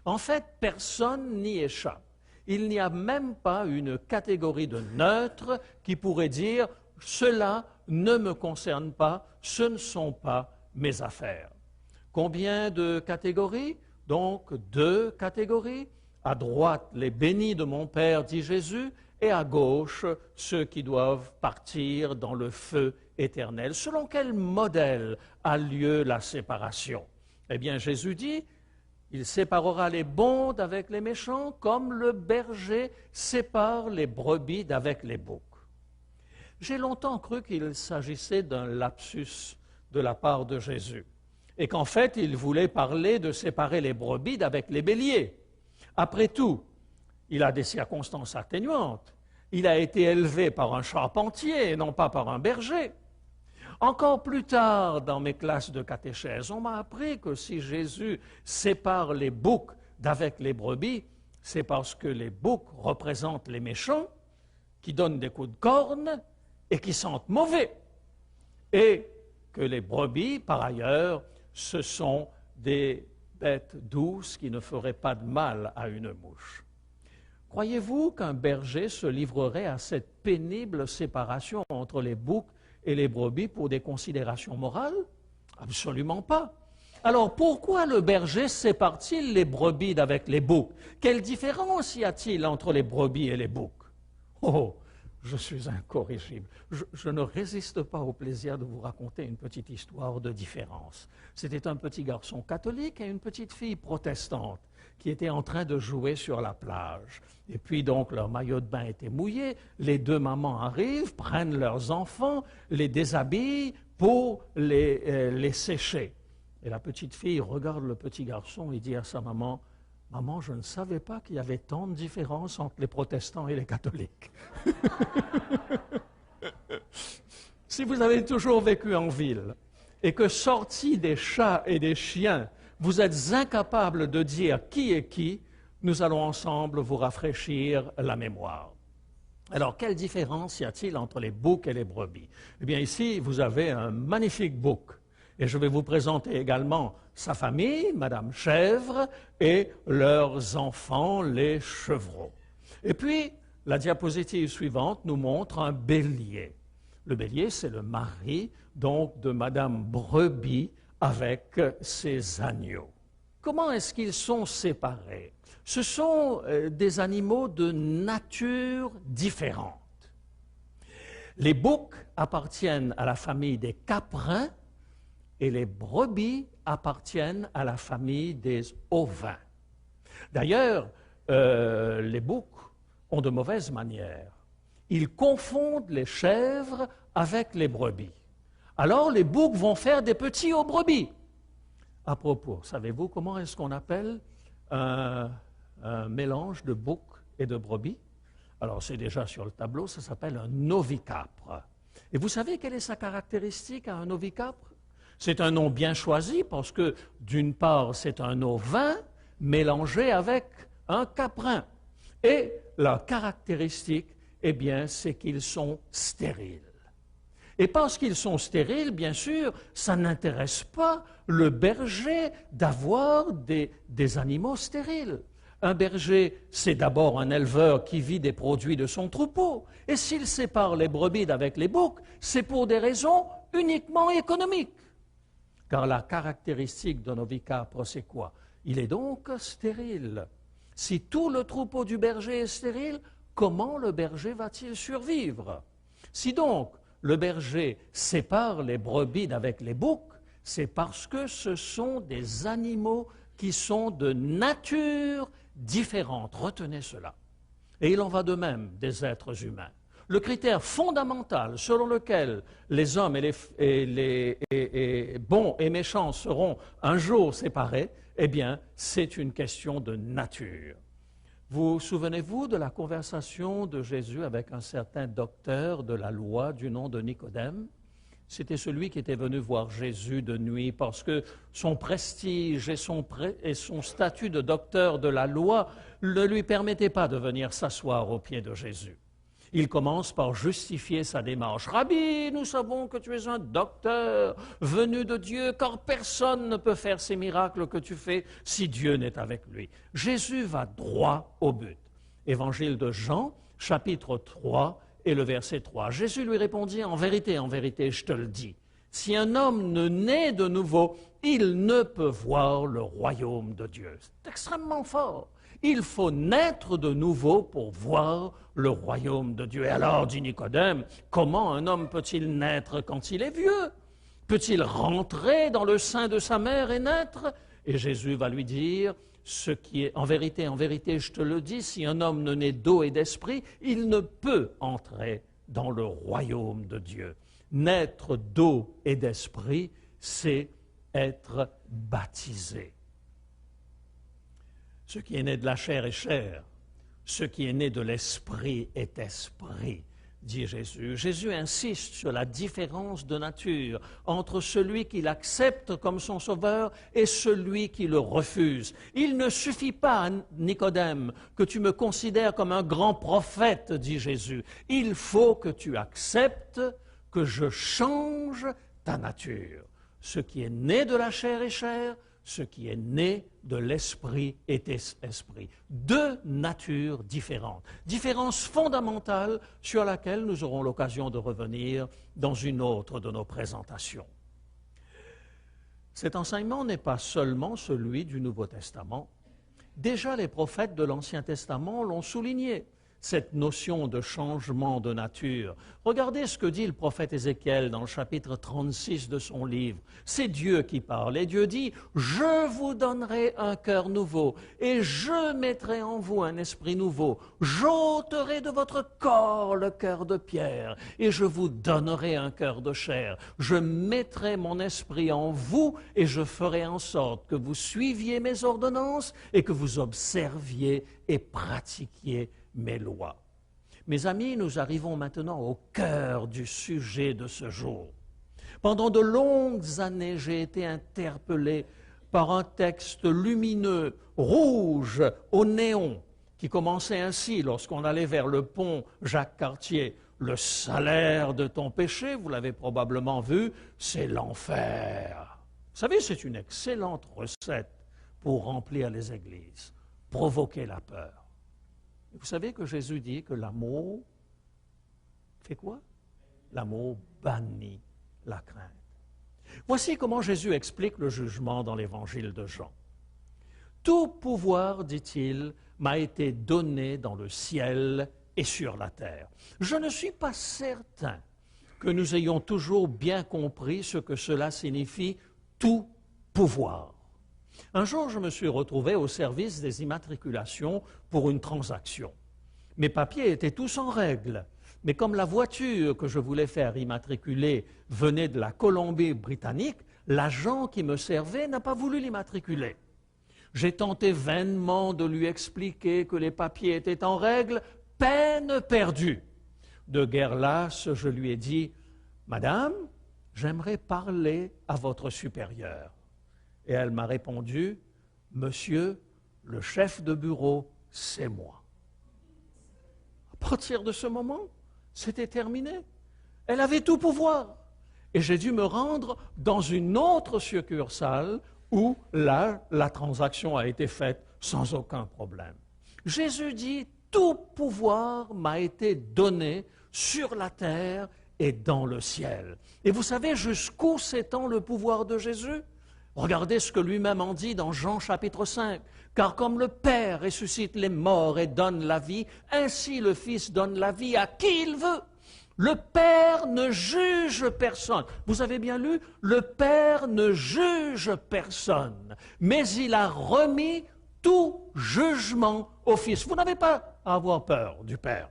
En fait, personne n'y échappe. Il n'y a même pas une catégorie de neutre qui pourrait dire « Cela ne me concerne pas, ce ne sont pas mes affaires. » Combien de catégories? Donc 2 catégories. À droite, les bénis de mon Père, dit Jésus, et à gauche, ceux qui doivent partir dans le feu éternel. Selon quel modèle a lieu la séparation? Eh bien, Jésus dit, il séparera les bons d'avec les méchants, comme le berger sépare les brebis d'avec les boucs. J'ai longtemps cru qu'il s'agissait d'un lapsus de la part de Jésus, et qu'en fait, il voulait parler de séparer les brebis d'avec les béliers. Après tout, il a des circonstances atténuantes. Il a été élevé par un charpentier et non pas par un berger. Encore plus tard, dans mes classes de catéchèse, on m'a appris que si Jésus sépare les boucs d'avec les brebis, c'est parce que les boucs représentent les méchants qui donnent des coups de corne et qui sentent mauvais. Et que les brebis, par ailleurs, ce sont des bêtes douces qui ne feraient pas de mal à une mouche. Croyez-vous qu'un berger se livrerait à cette pénible séparation entre les boucs et les brebis pour des considérations morales? Absolument pas. Alors pourquoi le berger sépare-t-il les brebis d'avec les boucs? Quelle différence y a-t-il entre les brebis et les boucs? Oh, je suis incorrigible. Je ne résiste pas au plaisir de vous raconter une petite histoire de différence. C'était un petit garçon catholique et une petite fille protestante qui étaient en train de jouer sur la plage. Et puis donc leur maillot de bain était mouillé, les 2 mamans arrivent, prennent leurs enfants, les déshabillent pour les sécher. Et la petite fille regarde le petit garçon et dit à sa maman, « Maman, je ne savais pas qu'il y avait tant de différences entre les protestants et les catholiques. » Si vous avez toujours vécu en ville et que sortis des chats et des chiens, vous êtes incapable de dire qui est qui, nous allons ensemble vous rafraîchir la mémoire. Alors, quelle différence y a-t-il entre les boucs et les brebis? Eh bien, ici, vous avez un magnifique bouc. Et je vais vous présenter également sa famille, Madame Chèvre, et leurs enfants, les chevreaux. Et puis, la diapositive suivante nous montre un bélier. Le bélier, c'est le mari, donc, de Madame Brebis avec ses agneaux. Comment est-ce qu'ils sont séparés? Ce sont des animaux de nature différente. Les boucs appartiennent à la famille des caprins, et les brebis appartiennent à la famille des ovins. D'ailleurs, les boucs ont de mauvaises manières. Ils confondent les chèvres avec les brebis. Alors, les boucs vont faire des petits aux brebis. À propos, savez-vous comment est-ce qu'on appelle un mélange de bouc et de brebis? Alors, c'est déjà sur le tableau, ça s'appelle un ovicapre. Et vous savez quelle est sa caractéristique à un ovicapre? C'est un nom bien choisi parce que, d'une part, c'est un ovin mélangé avec un caprin. Et la caractéristique, eh bien, c'est qu'ils sont stériles. Et parce qu'ils sont stériles, bien sûr, ça n'intéresse pas le berger d'avoir des animaux stériles. Un berger, c'est d'abord un éleveur qui vit des produits de son troupeau. Et s'il sépare les brebis d'avec les boucs, c'est pour des raisons uniquement économiques. Car la caractéristique d'un ovicapre, c'est quoi? Il est donc stérile. Si tout le troupeau du berger est stérile, comment le berger va-t-il survivre? Si donc le berger sépare les brebis d'avec les boucs, c'est parce que ce sont des animaux qui sont de nature différente. Retenez cela. Et il en va de même des êtres humains. Le critère fondamental selon lequel les hommes et bons et méchants seront un jour séparés, eh bien, c'est une question de nature. Vous souvenez-vous de la conversation de Jésus avec un certain docteur de la loi du nom de Nicodème? C'était celui qui était venu voir Jésus de nuit parce que son prestige et son statut de docteur de la loi ne lui permettaient pas de venir s'asseoir aux pieds de Jésus. Il commence par justifier sa démarche. « Rabbi, nous savons que tu es un docteur venu de Dieu, car personne ne peut faire ces miracles que tu fais si Dieu n'est avec lui. » Jésus va droit au but. Évangile de Jean, chapitre 3 et le verset 3. Jésus lui répondit, en vérité, je te le dis, si un homme ne naît de nouveau, il ne peut voir le royaume de Dieu. C'est extrêmement fort. Il faut naître de nouveau pour voir le royaume de Dieu. Et alors, dit Nicodème, comment un homme peut-il naître quand il est vieux? Peut-il rentrer dans le sein de sa mère et naître? Et Jésus va lui dire, ce qui est en vérité, je te le dis, si un homme ne naît d'eau et d'esprit, il ne peut entrer dans le royaume de Dieu. Naître d'eau et d'esprit, c'est être baptisé. Ce qui est né de la chair est chair, ce qui est né de l'esprit est esprit, dit Jésus. Jésus insiste sur la différence de nature entre celui qui l'accepte comme son sauveur et celui qui le refuse. Il ne suffit pas, Nicodème, que tu me considères comme un grand prophète, dit Jésus. Il faut que tu acceptes que je change ta nature. Ce qui est né de la chair est chair, ce qui est né de l'esprit est esprit. Deux natures différentes. Différence fondamentale sur laquelle nous aurons l'occasion de revenir dans une autre de nos présentations. Cet enseignement n'est pas seulement celui du Nouveau Testament. Déjà les prophètes de l'Ancien Testament l'ont souligné, cette notion de changement de nature. Regardez ce que dit le prophète Ézéchiel dans le chapitre 36 de son livre. C'est Dieu qui parle et Dieu dit « Je vous donnerai un cœur nouveau et je mettrai en vous un esprit nouveau. J'ôterai de votre corps le cœur de pierre et je vous donnerai un cœur de chair. Je mettrai mon esprit en vous et je ferai en sorte que vous suiviez mes ordonnances et que vous observiez et pratiquiez mes lois. » Mes amis, nous arrivons maintenant au cœur du sujet de ce jour. Pendant de longues années, j'ai été interpellé par un texte lumineux, rouge, au néon, qui commençait ainsi lorsqu'on allait vers le pont Jacques-Cartier. Le salaire de ton péché, vous l'avez probablement vu, c'est l'enfer. Vous savez, c'est une excellente recette pour remplir les églises, provoquer la peur. Vous savez que Jésus dit que l'amour fait quoi? L'amour bannit la crainte. Voici comment Jésus explique le jugement dans l'évangile de Jean. « Tout pouvoir, dit-il, m'a été donné dans le ciel et sur la terre. » Je ne suis pas certain que nous ayons toujours bien compris ce que cela signifie « tout pouvoir ». Un jour, je me suis retrouvé au service des immatriculations pour une transaction. Mes papiers étaient tous en règle, mais comme la voiture que je voulais faire immatriculer venait de la Colombie-Britannique, l'agent qui me servait n'a pas voulu l'immatriculer. J'ai tenté vainement de lui expliquer que les papiers étaient en règle, peine perdue. De guerre lasse, je lui ai dit « Madame, j'aimerais parler à votre supérieur. » Et elle m'a répondu, « Monsieur, le chef de bureau, c'est moi. » À partir de ce moment, c'était terminé. Elle avait tout pouvoir. Et j'ai dû me rendre dans une autre succursale où là, la transaction a été faite sans aucun problème. Jésus dit, « Tout pouvoir m'a été donné sur la terre et dans le ciel. » Et vous savez jusqu'où s'étend le pouvoir de Jésus? Regardez ce que lui-même en dit dans Jean chapitre 5. « Car comme le Père ressuscite les morts et donne la vie, ainsi le Fils donne la vie à qui il veut. Le Père ne juge personne. Vous avez bien lu, le Père ne juge personne, mais il a remis tout jugement au Fils. Vous n'avez pas à avoir peur du Père.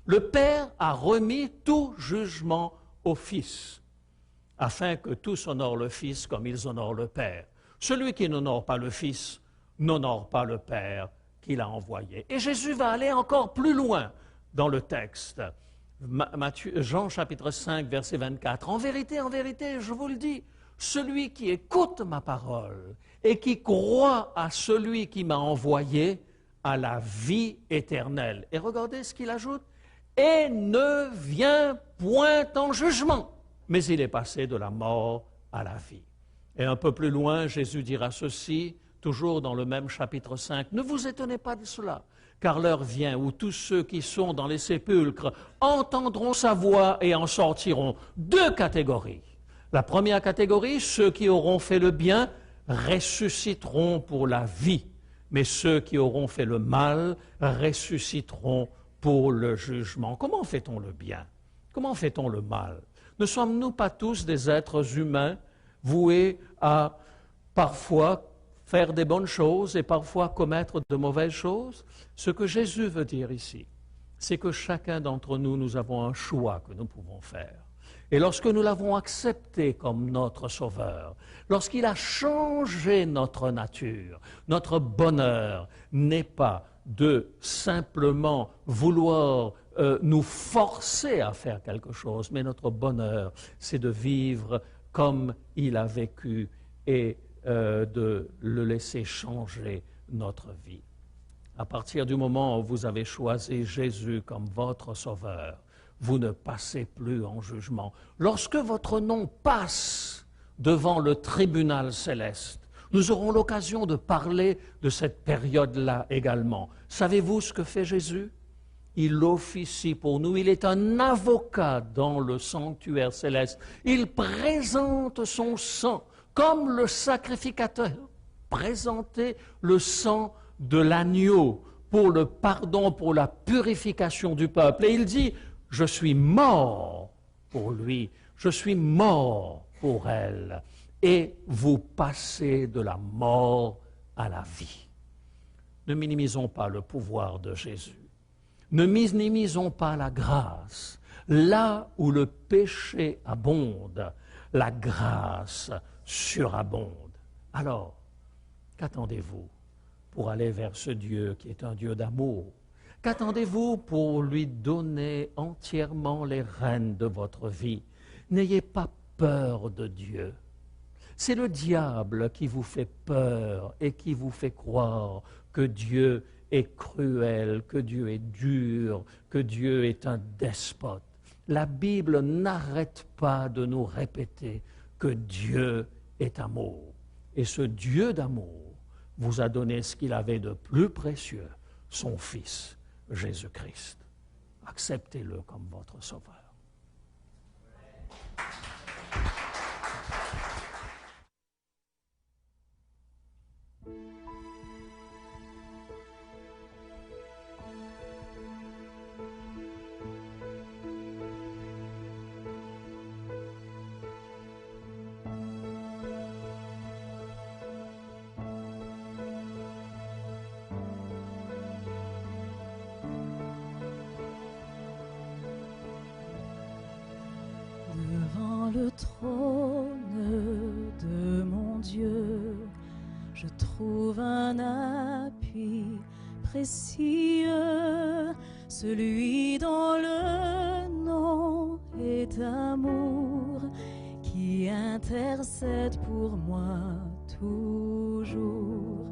Le Père a remis tout jugement au Fils, afin que tous honorent le Fils comme ils honorent le Père. Celui qui n'honore pas le Fils n'honore pas le Père qu'il a envoyé. Et Jésus va aller encore plus loin dans le texte. Jean chapitre 5, verset 24. En vérité, je vous le dis, celui qui écoute ma parole et qui croit à celui qui m'a envoyé a la vie éternelle. Et regardez ce qu'il ajoute. Et ne vient point en jugement, mais il est passé de la mort à la vie. Et un peu plus loin, Jésus dira ceci, toujours dans le même chapitre 5. Ne vous étonnez pas de cela, car l'heure vient où tous ceux qui sont dans les sépulcres entendront sa voix et en sortiront. Deux catégories. La première catégorie, ceux qui auront fait le bien, ressusciteront pour la vie, mais ceux qui auront fait le mal ressusciteront pour le jugement. Comment fait-on le bien? Comment fait-on le mal? Ne sommes-nous pas tous des êtres humains voués à parfois faire des bonnes choses et parfois commettre de mauvaises choses? Ce que Jésus veut dire ici, c'est que chacun d'entre nous, nous avons un choix que nous pouvons faire. Et lorsque nous l'avons accepté comme notre Sauveur, lorsqu'il a changé notre nature, notre bonheur n'est pas de simplement vouloir nous forcer à faire quelque chose, mais notre bonheur, c'est de vivre comme il a vécu et de le laisser changer notre vie. À partir du moment où vous avez choisi Jésus comme votre Sauveur, vous ne passez plus en jugement. Lorsque votre nom passe devant le tribunal céleste, nous aurons l'occasion de parler de cette période-là également. Savez-vous ce que fait Jésus? Il officie pour nous, il est un avocat dans le sanctuaire céleste. Il présente son sang comme le sacrificateur présentait le sang de l'agneau pour le pardon, pour la purification du peuple. Et il dit, je suis mort pour lui, je suis mort pour elle. Et vous passez de la mort à la vie. Ne minimisons pas le pouvoir de Jésus. Ne minimisons pas la grâce. Là où le péché abonde, la grâce surabonde. Alors, qu'attendez-vous pour aller vers ce Dieu qui est un Dieu d'amour? Qu'attendez-vous pour lui donner entièrement les rênes de votre vie? N'ayez pas peur de Dieu. C'est le diable qui vous fait peur et qui vous fait croire que Dieu est cruel, que Dieu est dur, que Dieu est un despote. La Bible n'arrête pas de nous répéter que Dieu est amour. Et ce Dieu d'amour vous a donné ce qu'il avait de plus précieux, son Fils, Jésus-Christ. Acceptez-le comme votre Sauveur. Devant le trône de mon Dieu, je trouve un appui précieux, celui dont le nom est amour, qui intercède pour moi toujours.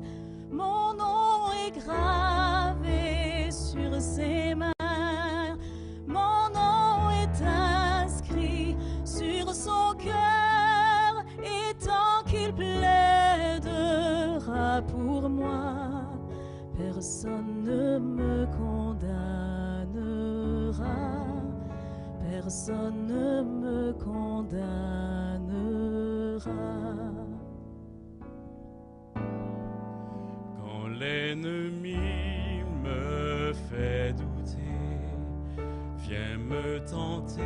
Mon nom est gravé sur ses mains. Mon nom est inscrit sur son cœur, et tant qu'il plaidera pour moi, personne ne me condamnera, personne ne me condamnera. Quand l'ennemi me fait douter, vient me tenter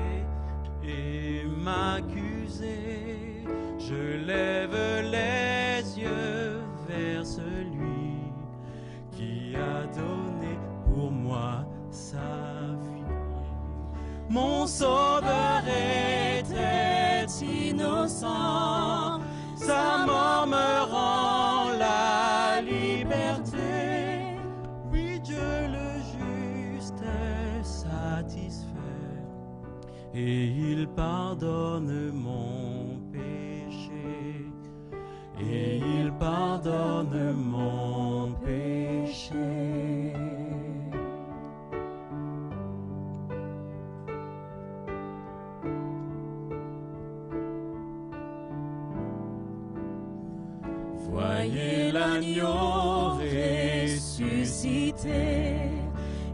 et m'accuser. Je lève les yeux vers celui qui a donné pour moi sa vie. Mon sauveur était innocent, sa mort me rend la liberté. Oui, Dieu le juste est satisfait et il pardonne mon péché. Et il pardonne mon péché. Voyez l'agneau ressuscité,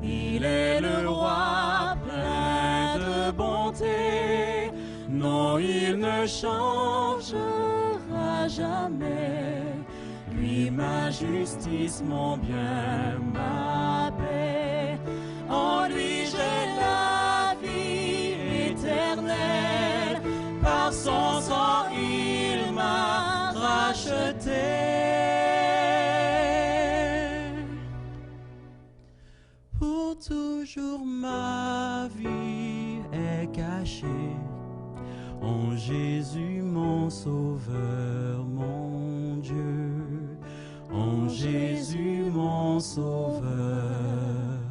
il est le roi plein de bonté. Non, il ne changera jamais. Lui, ma justice, mon bien, ma paix. En lui, j'ai la vie éternelle. Par son sang, il m'a racheté. Pour toujours, ma vie est cachée en Jésus, mon sauveur, mon Dieu. En Jésus, mon sauveur,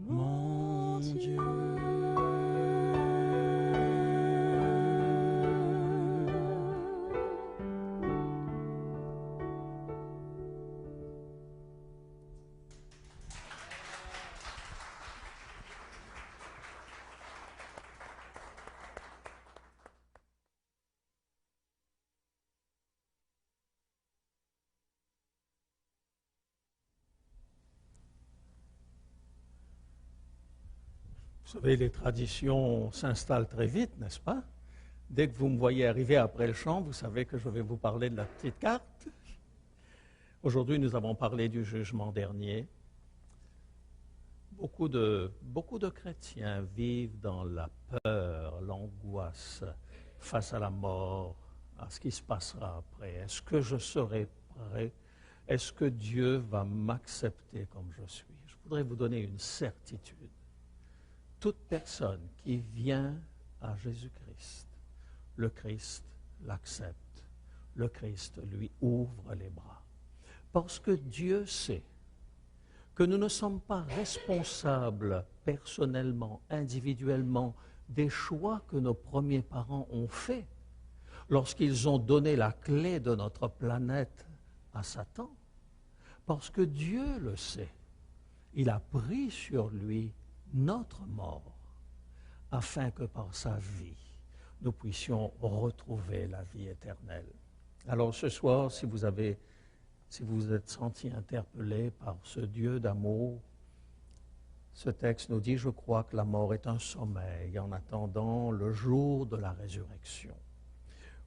mon Dieu. Vous savez, les traditions s'installent très vite, n'est-ce pas? Dès que vous me voyez arriver après le chant, vous savez que je vais vous parler de la petite carte. Aujourd'hui, nous avons parlé du jugement dernier. Beaucoup de chrétiens vivent dans la peur, l'angoisse face à la mort, à ce qui se passera après. Est-ce que je serai prêt? Est-ce que Dieu va m'accepter comme je suis? Je voudrais vous donner une certitude. Toute personne qui vient à Jésus-Christ, le Christ l'accepte. Le Christ lui ouvre les bras. Parce que Dieu sait que nous ne sommes pas responsables personnellement, individuellement, des choix que nos premiers parents ont faits lorsqu'ils ont donné la clé de notre planète à Satan. Parce que Dieu le sait. Il a pris sur lui notre mort, afin que par sa vie, nous puissions retrouver la vie éternelle. Alors ce soir, si vous vous êtes senti interpellé par ce Dieu d'amour, ce texte nous dit, je crois que la mort est un sommeil en attendant le jour de la résurrection.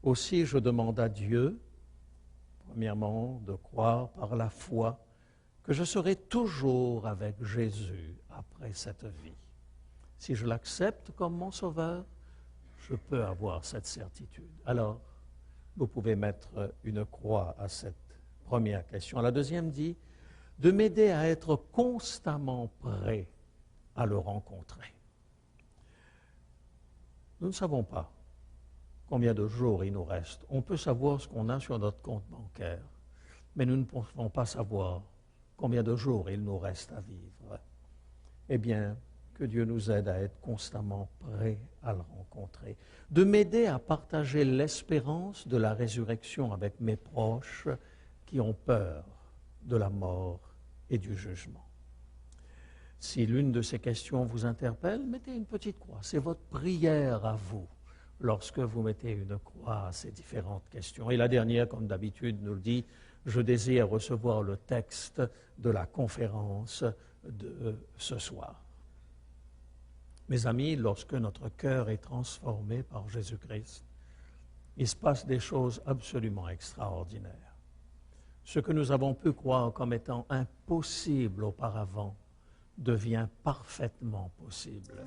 Aussi, je demande à Dieu, premièrement, de croire par la foi que je serai toujours avec Jésus après cette vie. Si je l'accepte comme mon sauveur, je peux avoir cette certitude. Alors, vous pouvez mettre une croix à cette première question. La deuxième dit de m'aider à être constamment prêt à le rencontrer. Nous ne savons pas combien de jours il nous reste. On peut savoir ce qu'on a sur notre compte bancaire, mais nous ne pouvons pas savoir combien de jours il nous reste à vivre. Eh bien, que Dieu nous aide à être constamment prêts à le rencontrer. De m'aider à partager l'espérance de la résurrection avec mes proches qui ont peur de la mort et du jugement. Si l'une de ces questions vous interpelle, mettez une petite croix. C'est votre prière à vous lorsque vous mettez une croix à ces différentes questions. Et la dernière, comme d'habitude, nous le dit, je désire recevoir le texte de la conférence de ce soir. Mes amis, lorsque notre cœur est transformé par Jésus-Christ, il se passe des choses absolument extraordinaires. Ce que nous avons pu croire comme étant impossible auparavant devient parfaitement possible.